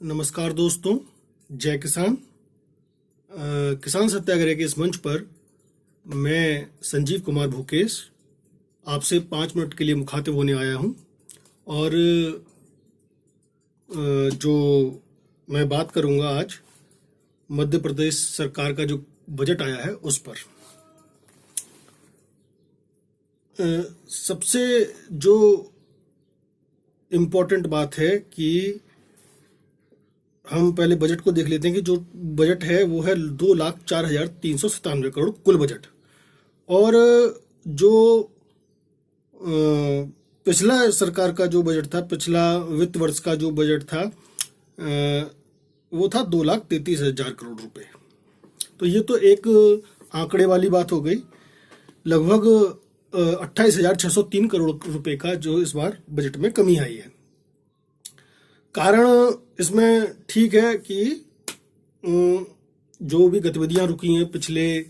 नमस्कार दोस्तों, जय किसान। किसान सत्याग्रह के इस मंच पर मैं संजीव कुमार भूकेश आपसे 5 मिनट के लिए मुखातिब होने आया हूं। और जो मैं बात करूंगा आज मध्य प्रदेश सरकार का जो बजट आया है उस पर। सबसे जो इम्पोर्टेंट बात है कि हम पहले बजट को देख लेते हैं कि जो बजट है वो है 2,04,397 करोड़ कुल बजट। और जो पिछला सरकार का जो बजट था, पिछला वित्त वर्ष का जो बजट था वो था 2,33,000 करोड़ रुपए। तो ये तो एक आंकड़े वाली बात हो गई। लगभग 28,603 करोड़ रुपए का जो इस बार बजट में कमी आई है। कारण इसमें ठीक है कि जो भी गतिविधियां रुकी हैं पिछले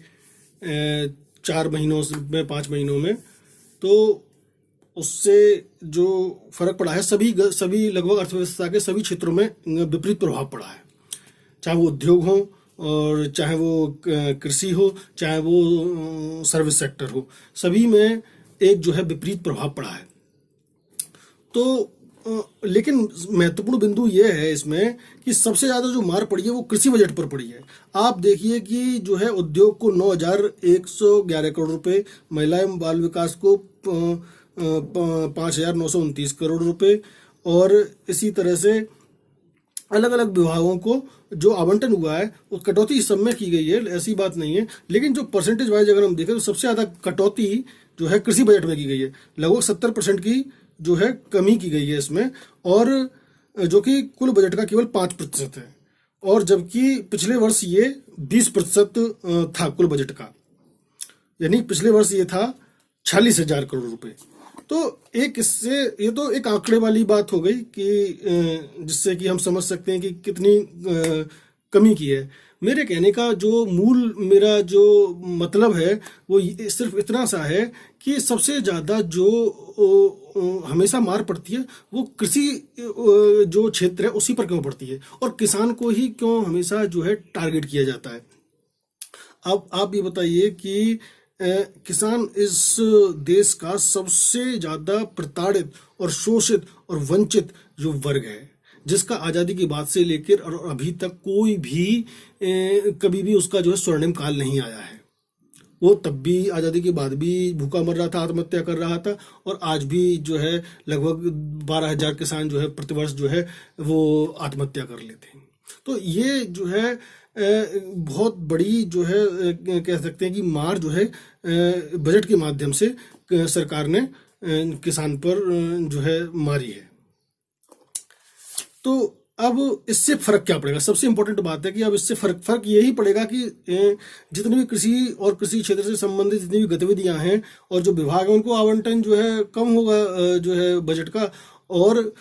4 महीनों में, 5 महीनों में, तो उससे जो फर्क पड़ा है सभी लगभग अर्थव्यवस्था के सभी क्षेत्रों में विपरीत प्रभाव पड़ा है। चाहे वो उद्योग हो और चाहे वो कृषि हो, चाहे वो सर्विस सेक्टर हो, सभी में एक जो है विपरीत प्रभाव पड़ा है। तो लेकिन महत्वपूर्ण बिंदु यह है इसमें कि सबसे ज्यादा जो मार पड़ी है वो कृषि बजट पर पड़ी है। आप देखिए कि जो है उद्योग को 9,111 करोड़ रुपए, महिला एवं बाल विकास को 5,929 करोड़ रुपए, और इसी तरह से अलग अलग विभागों को जो आवंटन हुआ है वो कटौती इस सब में की गई है, ऐसी बात नहीं है। लेकिन जो परसेंटेज वाइज अगर हम देखें तो सबसे ज्यादा कटौती जो है कृषि बजट में की गई है। लगभग 70% की जो है कमी की गई है इसमें, और जो कि कुल बजट का केवल 5% है। और जबकि पिछले वर्ष ये 20% था कुल बजट का, यानी पिछले वर्ष ये था 46,000 करोड़ रुपए। तो एक इससे ये तो एक आंकड़े वाली बात हो गई कि जिससे कि हम समझ सकते हैं कि कितनी कमी की है। मेरे कहने का जो मेरा जो मतलब है वो सिर्फ इतना सा है कि सबसे ज़्यादा जो हमेशा मार पड़ती है वो कृषि जो क्षेत्र है उसी पर क्यों पड़ती है, और किसान को ही क्यों हमेशा जो है टारगेट किया जाता है। अब आप ये बताइए कि किसान इस देश का सबसे ज़्यादा प्रताड़ित और शोषित और वंचित जो वर्ग है, जिसका आज़ादी की बात से लेकर और अभी तक कोई भी कभी भी उसका जो है स्वर्णिम काल नहीं आया है। वो तब भी आज़ादी के बाद भी भूखा मर रहा था, आत्महत्या कर रहा था, और आज भी जो है लगभग 12,000 किसान जो है प्रतिवर्ष जो है वो आत्महत्या कर लेते हैं। तो ये जो है बहुत बड़ी जो है कह सकते हैं कि मार जो है बजट के माध्यम से सरकार ने किसान पर जो है मारी है। तो अब इससे फर्क क्या पड़ेगा? सबसे इंपॉर्टेंट बात है कि अब इससे फर्क यही पड़ेगा कि जितनी भी कृषि और कृषि क्षेत्र से संबंधित जितनी भी गतिविधियां हैं और जो विभाग है उनको आवंटन जो है कम होगा जो है बजट का, और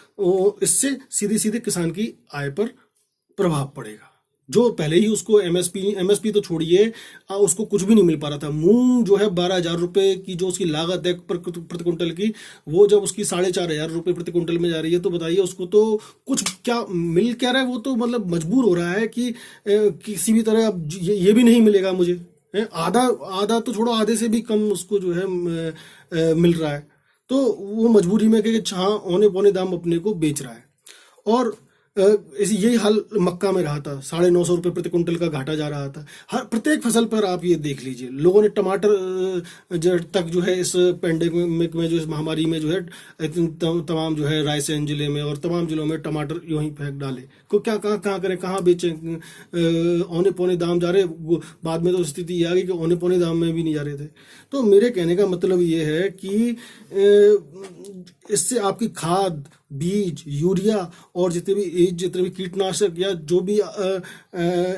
इससे सीधे सीधे किसान की आय पर प्रभाव पड़ेगा। जो पहले ही उसको एमएसपी तो छोड़िए, उसको कुछ भी नहीं मिल पा रहा था। मूंग जो है 12,000 रुपए की जो उसकी लागत है प्रति कुंटल की, वो जब उसकी 4,500 रुपए प्रति कुंटल में जा रही है, तो बताइए उसको तो कुछ क्या मिल क्या रहा है। वो तो मतलब मजबूर हो रहा है कि किसी भी तरह अब ये भी नहीं मिलेगा मुझे, आधा तो छोड़ो, आधे से भी कम उसको जो है मिल रहा है। तो वो मजबूरी में कि हाँ औने पौने दाम अपने को बेच रहा है। और यही हाल मक्का में रहा था, 950 रुपये प्रति कुंटल का घाटा जा रहा था। हर प्रत्येक फसल पर आप ये देख लीजिए, लोगों ने टमाटर तक जो है इस पेंडेमिक में, जो इस महामारी में जो है तमाम जो है रायसेन जिले में और तमाम जिलों में टमाटर यूं ही फेंक डाले। को क्या कहाँ करें, कहाँ बेचें? औने पौने दाम जा रहे, बाद में तो स्थिति ये आ गई कि औने पौने दाम में भी नहीं जा रहे थे। तो मेरे कहने का मतलब ये है कि इससे आपकी खाद, बीज, यूरिया और जितने भी कीटनाशक या जो भी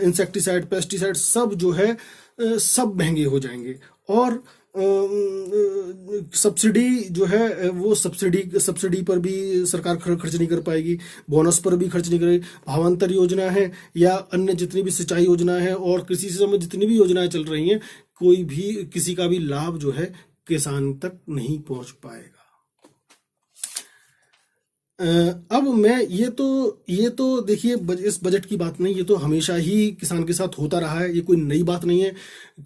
इंसेक्टिसाइड, पेस्टिसाइड सब जो है सब महंगे हो जाएंगे। और सब्सिडी जो है वो सब्सिडी पर भी सरकार खर्च नहीं कर पाएगी, बोनस पर भी खर्च नहीं करेगी। भावांतर योजना है या अन्य जितनी भी सिंचाई योजना है और कृषि से संबंधित जितनी भी योजनाएं चल रही हैं, कोई भी किसी का भी लाभ जो है किसान तक नहीं पहुंच पाएगा। अब मैं ये तो देखिए इस बजट की बात नहीं, ये तो हमेशा ही किसान के साथ होता रहा है, ये कोई नई बात नहीं है।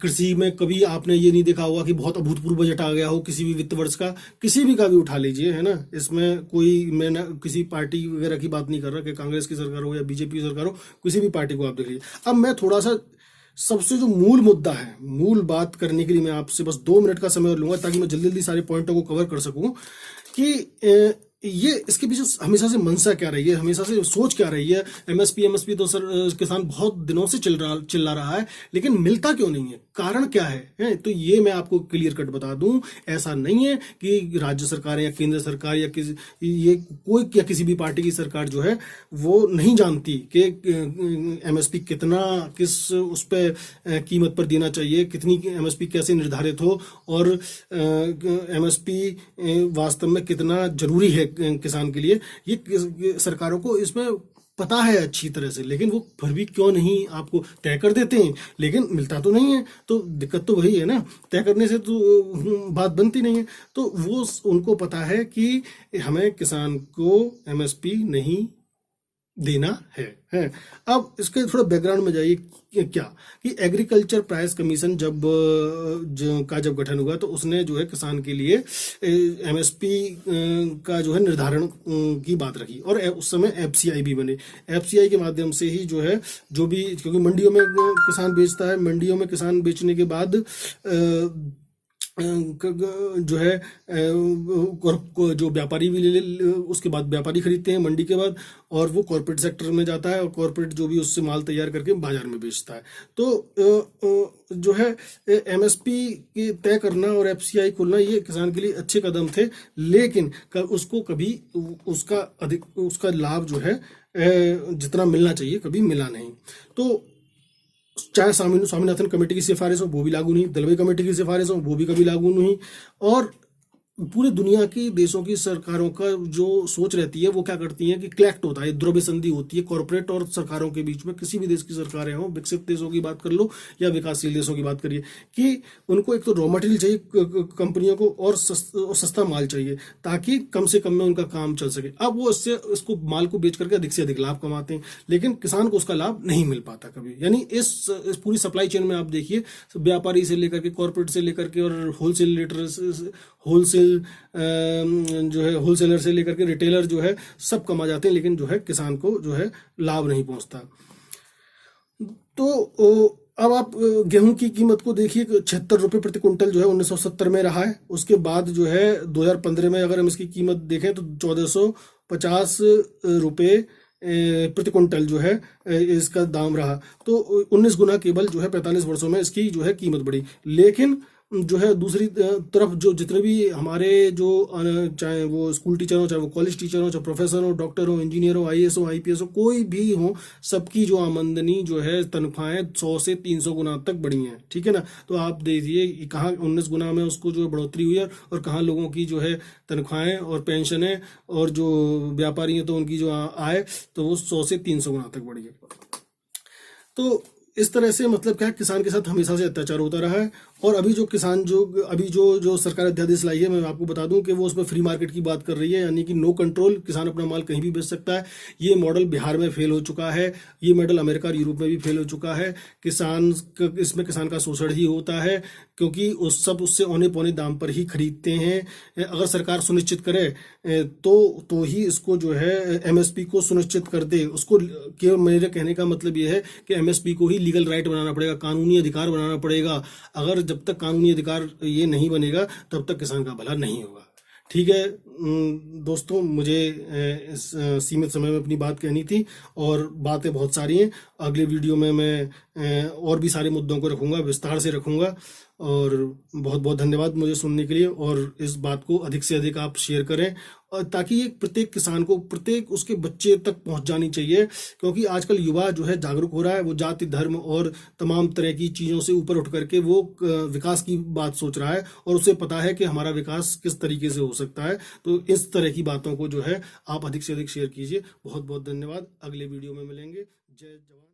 कृषि में कभी आपने ये नहीं देखा होगा कि बहुत अभूतपूर्व बजट आ गया हो किसी भी वित्त वर्ष का, किसी भी का भी उठा लीजिए, है ना। इसमें कोई मैं ना किसी पार्टी वगैरह की बात नहीं कर रहा कि कांग्रेस की सरकार हो या बीजेपी की सरकार हो, किसी भी पार्टी को आप देख लीजिए। अब मैं थोड़ा सा सबसे जो मूल मुद्दा है, मूल बात करने के लिए मैं आपसे बस 2 मिनट का समय और लूंगा ताकि मैं जल्दी जल्दी सारे पॉइंटों को कवर कर सकूं कि ये इसके पीछे हमेशा से मंशा क्या रही है, हमेशा से सोच क्या रही है। एमएसपी तो सर किसान बहुत दिनों से चिल्ला रहा है, लेकिन मिलता क्यों नहीं है, कारण क्या है? तो ये मैं आपको क्लियर कट बता दूं। ऐसा नहीं है कि राज्य सरकार या केंद्र सरकार या किसी भी पार्टी की सरकार जो है वो नहीं जानती कि एमएसपी कितना किस उस पर कीमत पर देना चाहिए, कितनी एमएसपी कैसे निर्धारित हो, और एमएसपी वास्तव में कितना जरूरी है किसान के लिए। ये सरकारों को इसमें पता है अच्छी तरह से, लेकिन वो फिर भी क्यों नहीं आपको तय कर देते हैं, लेकिन मिलता तो नहीं है। तो दिक्कत तो वही है ना, तय करने से तो बात बनती नहीं है। तो वो उनको पता है कि हमें किसान को एमएसपी नहीं देना है। अब इसके थोड़ा बैकग्राउंड में जाइए क्या कि एग्रीकल्चर प्राइस कमीशन जब गठन हुआ तो उसने जो है किसान के लिए एमएसपी का जो है निर्धारण की बात रखी, और उस समय एफसीआई भी बने। एफसीआई के माध्यम से ही जो है जो भी, क्योंकि मंडियों में किसान बेचता है, मंडियों में किसान बेचने के बाद जो है जो व्यापारी भी उसके बाद व्यापारी खरीदते हैं मंडी के बाद, और वो कॉर्पोरेट सेक्टर में जाता है, और कॉर्पोरेट जो भी उससे माल तैयार करके बाजार में बेचता है। तो जो है एमएसपी तय करना और एफसीआई खोलना ये किसान के लिए अच्छे कदम थे, लेकिन उसको कभी उसका लाभ जो है जितना मिलना चाहिए कभी मिला नहीं। तो चाहे स्वामीनाथन कमेटी की सिफारिश हो वो भी लागू नहीं, दलवे कमेटी की सिफारिश हो वो भी कभी लागू नहीं, और पूरे दुनिया की देशों की सरकारों का जो सोच रहती है वो क्या करती है कि क्लैक्ट होता है, द्रव्य संधि होती है कॉर्पोरेट और सरकारों के बीच में। किसी भी देश की सरकारें हों, विकसित देशों की बात कर लो या विकासशील देशों की बात करिए, कि उनको एक तो रॉ मटेरियल चाहिए कंपनियों को, और सस्ता माल चाहिए ताकि कम से कम में उनका काम चल सके। अब वो इसको माल को बेच करके अधिक से अधिक लाभ कमाते हैं, लेकिन किसान को उसका लाभ नहीं मिल पाता कभी। यानी इस पूरी सप्लाई चेन में आप देखिए, व्यापारी से लेकर के, कॉर्पोरेट से लेकर के, और जो है होलसेलर से लेकर के रिटेलर जो है सब कमा जाते हैं, लेकिन जो है किसान को जो है लाभ नहीं पहुंचता। तो अब आप गेहूं की कीमत को देखिए, 76 रुपये प्रति क्विंटल जो है 1970 में रहा है। उसके बाद जो है 2015 में अगर हम इसकी कीमत देखें तो 1450 रुपये प्रति क्विंटल जो है इसका दाम रहा। तो 19 गुना केवल जो है 45 वर्षों में इसकी जो है कीमत बढ़ी। लेकिन जो है दूसरी तरफ जो जितने भी हमारे जो चाहे वो स्कूल टीचर हो, चाहे वो कॉलेज टीचर हो, चाहे प्रोफेसर हो, डॉक्टर हो, इंजीनियर हो, आईएएस हो, आईपीएस हो, कोई भी हो, सबकी जो आमदनी जो है तनख्वाहें 100 से 300 गुना तक बढ़ी हैं। ठीक है ना। तो आप देखिए कहाँ 19 गुना में उसको जो बढ़ोतरी हुई है, और कहाँ लोगों की जो है तनख्वाहें और पेंशनें, और जो व्यापारी हैं तो उनकी जो आय तो वो 100 से 300 गुना तक बढ़ी है। तो इस तरह से मतलब क्या, किसान के साथ हमेशा से अत्याचार होता रहा है। और अभी जो किसान जो सरकार अध्यादेश लाई है, मैं आपको बता दूं कि वो उसमें फ्री मार्केट की बात कर रही है, यानी कि नो कंट्रोल, किसान अपना माल कहीं भी बेच सकता है। ये मॉडल बिहार में फेल हो चुका है, ये मॉडल अमेरिका और यूरोप में भी फेल हो चुका है। इसमें किसान का शोषण ही होता है, क्योंकि उससे औने पौने दाम पर ही खरीदते हैं। अगर सरकार सुनिश्चित करे तो ही इसको जो है एमएसपी को सुनिश्चित कर दे। उसको केवल मेरे कहने का मतलब ये है कि एमएसपी को ही लीगल राइट बनाना पड़ेगा, कानूनी अधिकार बनाना पड़ेगा। अगर जब तक कानूनी अधिकार ये नहीं बनेगा तब तक किसान का भला नहीं होगा। ठीक है दोस्तों, मुझे इस सीमित समय में अपनी बात कहनी थी, और बातें बहुत सारी हैं। अगले वीडियो में मैं और भी सारे मुद्दों को रखूंगा, विस्तार से रखूंगा। और बहुत बहुत धन्यवाद मुझे सुनने के लिए, और इस बात को अधिक से अधिक आप शेयर करें, और ताकि ये प्रत्येक किसान को, प्रत्येक उसके बच्चे तक पहुंच जानी चाहिए। क्योंकि आजकल युवा जो है जागरूक हो रहा है, वो जाति धर्म और तमाम तरह की चीज़ों से ऊपर उठ करके वो विकास की बात सोच रहा है, और उसे पता है कि हमारा विकास किस तरीके से हो सकता है। तो इस तरह की बातों को जो है आप अधिक से अधिक शेयर कीजिए। बहुत बहुत धन्यवाद। अगले वीडियो में मिलेंगे। जय जवान।